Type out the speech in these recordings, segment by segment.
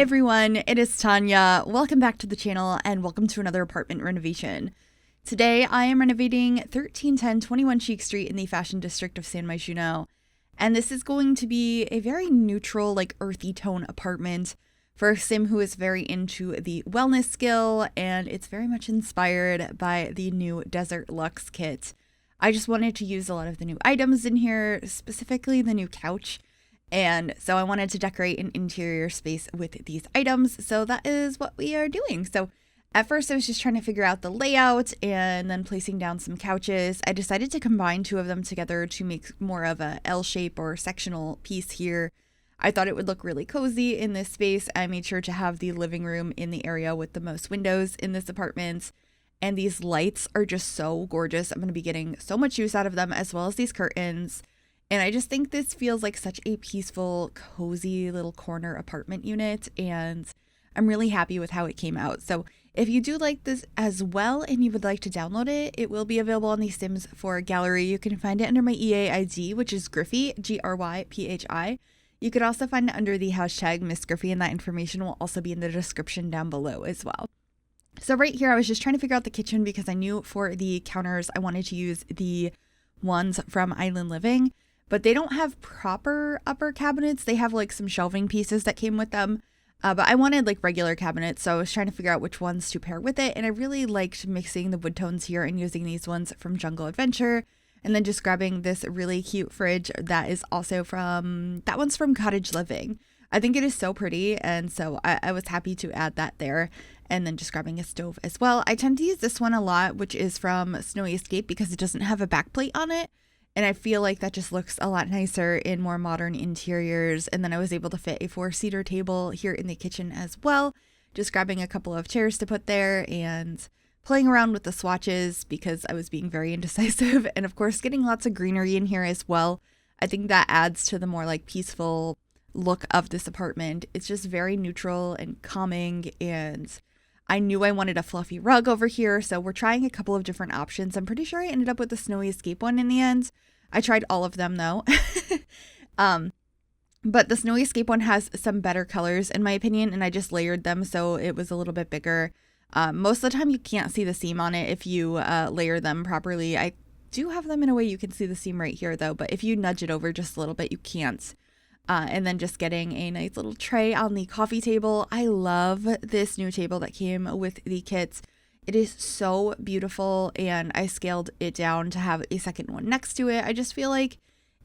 Hey everyone, it is Tanya. Welcome back to the channel and welcome to another apartment renovation. Today I am renovating 1310 21 Chic Street in the fashion district of San Myshuno. And this is going to be a very neutral, like earthy tone apartment for Sim who is very into the wellness skill, and it's very much inspired by the new Desert Luxe Kit. I just wanted to use a lot of the new items in here, specifically the new couch. And so I wanted to decorate an interior space with these items. So that is what we are doing. So at first I was just trying to figure out the layout and then placing down some couches. I decided to combine two of them together to make more of a L shape or sectional piece here. I thought it would look really cozy in this space. I made sure to have the living room in the area with the most windows in this apartment. And these lights are just so gorgeous. I'm going to be getting so much use out of them, as well as these curtains. And I just think this feels like such a peaceful, cozy little corner apartment unit, and I'm really happy with how it came out. So if you do like this as well and you would like to download it, it will be available on the Sims 4 gallery. You can find it under my EA ID, which is Gryphi, Gryphi. You could also find it under the hashtag Miss Gryphi, and that information will also be in the description down below as well. So right here, I was just trying to figure out the kitchen because I knew for the counters, I wanted to use the ones from Island Living. But they don't have proper upper cabinets. They have like some shelving pieces that came with them. But I wanted like regular cabinets. So I was trying to figure out which ones to pair with it. And I really liked mixing the wood tones here and using these ones from Jungle Adventure. And then just grabbing this really cute fridge that is also that one's from Cottage Living. I think it is so pretty. And so I was happy to add that there. And then just grabbing a stove as well. I tend to use this one a lot, which is from Snowy Escape, because it doesn't have a backplate on it. And I feel like that just looks a lot nicer in more modern interiors. And then I was able to fit a 4-seater table here in the kitchen as well. Just grabbing a couple of chairs to put there and playing around with the swatches because I was being very indecisive. And of course, getting lots of greenery in here as well. I think that adds to the more like peaceful look of this apartment. It's just very neutral and calming, and I knew I wanted a fluffy rug over here, so we're trying a couple of different options. I'm pretty sure I ended up with the Snowy Escape one in the end. I tried all of them though. But the Snowy Escape one has some better colors in my opinion, and I just layered them so it was a little bit bigger. Most of the time you can't see the seam on it if you layer them properly. I do have them in a way you can see the seam right here though, but if you nudge it over just a little bit, you can't. And then just getting a nice little tray on the coffee table. I love this new table that came with the kits. It is so beautiful, and I scaled it down to have a second one next to it. I just feel like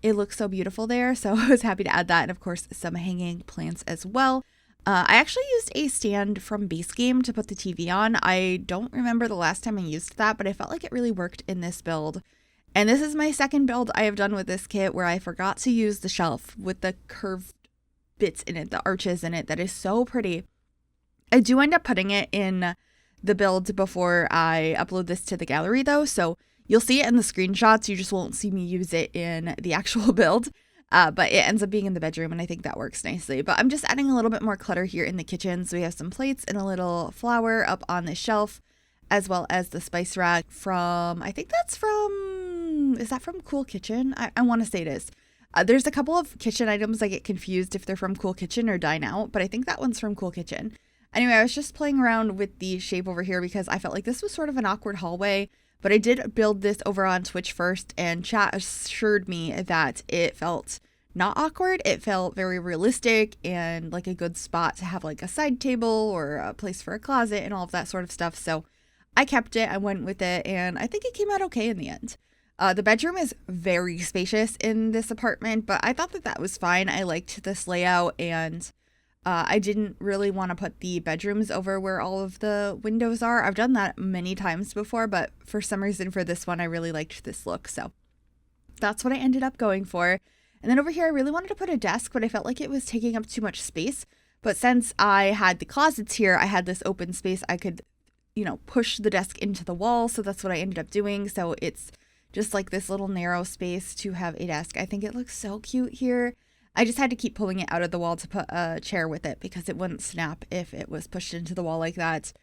it looks so beautiful there, so I was happy to add that, and of course some hanging plants as well. I actually used a stand from Base Game to put the TV on. I don't remember the last time I used that, but I felt like it really worked in this build. And this is my second build I have done with this kit where I forgot to use the shelf with the curved bits in it, the arches in it. That is so pretty. I do end up putting it in the build before I upload this to the gallery though. So you'll see it in the screenshots. You just won't see me use it in the actual build. But it ends up being in the bedroom, and I think that works nicely. But I'm just adding a little bit more clutter here in the kitchen. So we have some plates and a little flower up on the shelf, as well as the spice rack from, I think that's from, is that from Cool Kitchen? I want to say it is. There's a couple of kitchen items I get confused if they're from Cool Kitchen or Dine Out, but I think that one's from Cool Kitchen. Anyway, I was just playing around with the shape over here because I felt like this was sort of an awkward hallway, but I did build this over on Twitch first, and chat assured me that it felt not awkward. It felt very realistic and like a good spot to have like a side table or a place for a closet and all of that sort of stuff. So I kept it, I went with it, and I think it came out okay in the end. The bedroom is very spacious in this apartment, but I thought that that was fine. I liked this layout, and I didn't really want to put the bedrooms over where all of the windows are. I've done that many times before, but for some reason for this one, I really liked this look. So that's what I ended up going for. And then over here, I really wanted to put a desk, but I felt like it was taking up too much space. But since I had the closets here, I had this open space. I could, push the desk into the wall. So that's what I ended up doing. So it's just like this little narrow space to have a desk. I think it looks so cute here. I just had to keep pulling it out of the wall to put a chair with it because it wouldn't snap if it was pushed into the wall like that.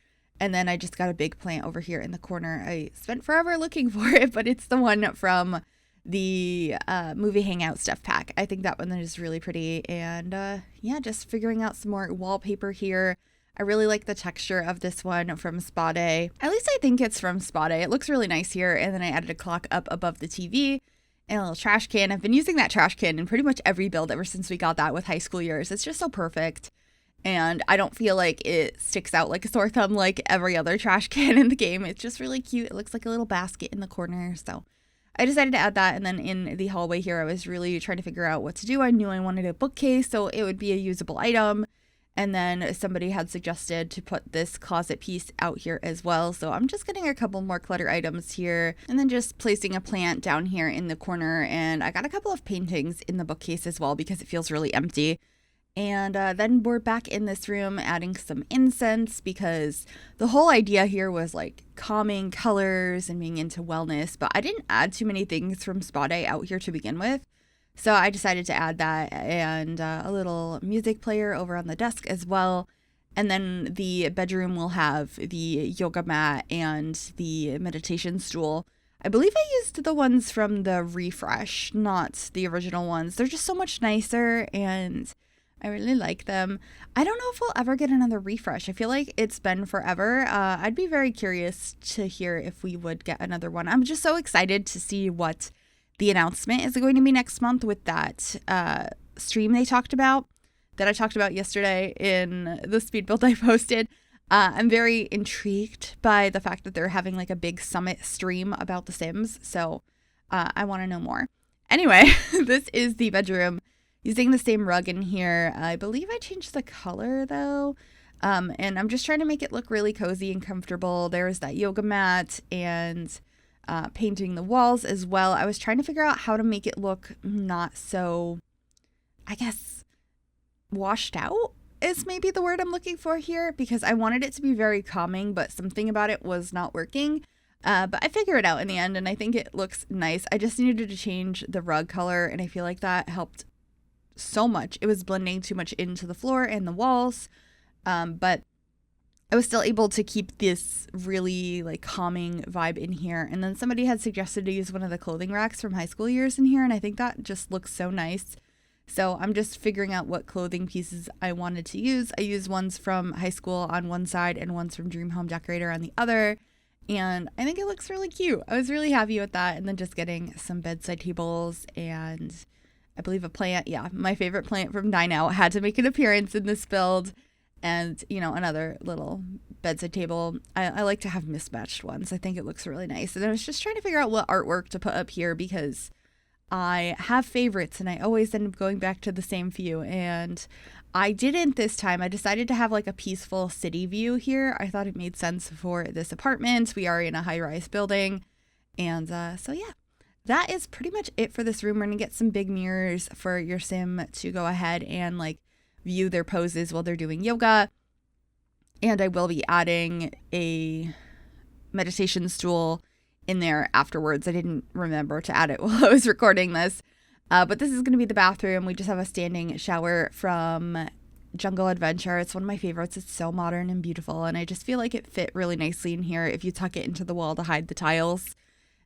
And then I just got a big plant over here in the corner. I spent forever looking for it, but it's the one from the movie hangout stuff pack. I think that one is really pretty. And yeah, just figuring out some more wallpaper here. I really like the texture of this one from Spa Day. At least I think it's from Spa Day. It looks really nice here. And then I added a clock up above the TV and a little trash can. I've been using that trash can in pretty much every build ever since we got that with high school years. It's just so perfect. And I don't feel like it sticks out like a sore thumb like every other trash can in the game. It's just really cute. It looks like a little basket in the corner. So I decided to add that. And then in the hallway here, I was really trying to figure out what to do. I knew I wanted a bookcase, so it would be a usable item. And then somebody had suggested to put this closet piece out here as well. So I'm just getting a couple more clutter items here and then just placing a plant down here in the corner. And I got a couple of paintings in the bookcase as well because it feels really empty. And then we're back in this room adding some incense because the whole idea here was like calming colors and being into wellness. But I didn't add too many things from Spa Day out here to begin with. So I decided to add that and a little music player over on the desk as well. And then the bedroom will have the yoga mat and the meditation stool. I believe I used the ones from the refresh, not the original ones. They're just so much nicer and I really like them. I don't know if we'll ever get another refresh. I feel like it's been forever. I'd be very curious to hear if we would get another one. I'm just so excited to see what the announcement is going to be next month with that stream they talked about, that I talked about yesterday in the speed build I posted. I'm very intrigued by the fact that they're having like a big summit stream about The Sims. So I want to know more. Anyway, this is the bedroom. Using the same rug in here. I believe I changed the color though. And I'm just trying to make it look really cozy and comfortable. There's that yoga mat and painting the walls as well. I was trying to figure out how to make it look not so, I guess, washed out is maybe the word I'm looking for here because I wanted it to be very calming, but something about it was not working. But I figured it out in the end and I think it looks nice. I just needed to change the rug color and I feel like that helped so much. It was blending too much into the floor and the walls, but I was still able to keep this really like calming vibe in here. And then somebody had suggested to use one of the clothing racks from high school years in here, and I think that just looks so nice. So I'm just figuring out what clothing pieces I wanted to use. I used ones from high school on one side and ones from Dream Home Decorator on the other, and I think it looks really cute. I was really happy with that. And then just getting some bedside tables and I believe a plant. Yeah, my favorite plant from Dine Out had to make an appearance in this build. And, you know, another little bedside table. I like to have mismatched ones. I think it looks really nice. And I was just trying to figure out what artwork to put up here because I have favorites and I always end up going back to the same few. And I didn't this time. I decided to have like a peaceful city view here. I thought it made sense for this apartment. We are in a high-rise building. And so, yeah. That is pretty much it for this room. We're going to get some big mirrors for your sim to go ahead and like view their poses while they're doing yoga. And I will be adding a meditation stool in there afterwards. I didn't remember to add it while I was recording this. But this is going to be the bathroom. We just have a standing shower from Jungle Adventure. It's one of my favorites. It's so modern and beautiful. And I just feel like it fit really nicely in here if you tuck it into the wall to hide the tiles.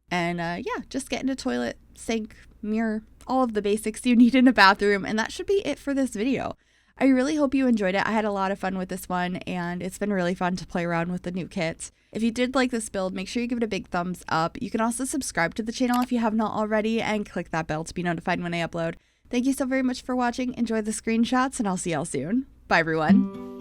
And yeah, just getting a toilet, sink, mirror, all of the basics you need in a bathroom. And that should be it for this video. I really hope you enjoyed it. I had a lot of fun with this one and it's been really fun to play around with the new kit. If you did like this build, make sure you give it a big thumbs up. You can also subscribe to the channel if you have not already and click that bell to be notified when I upload. Thank you so very much for watching. Enjoy the screenshots and I'll see y'all soon. Bye everyone.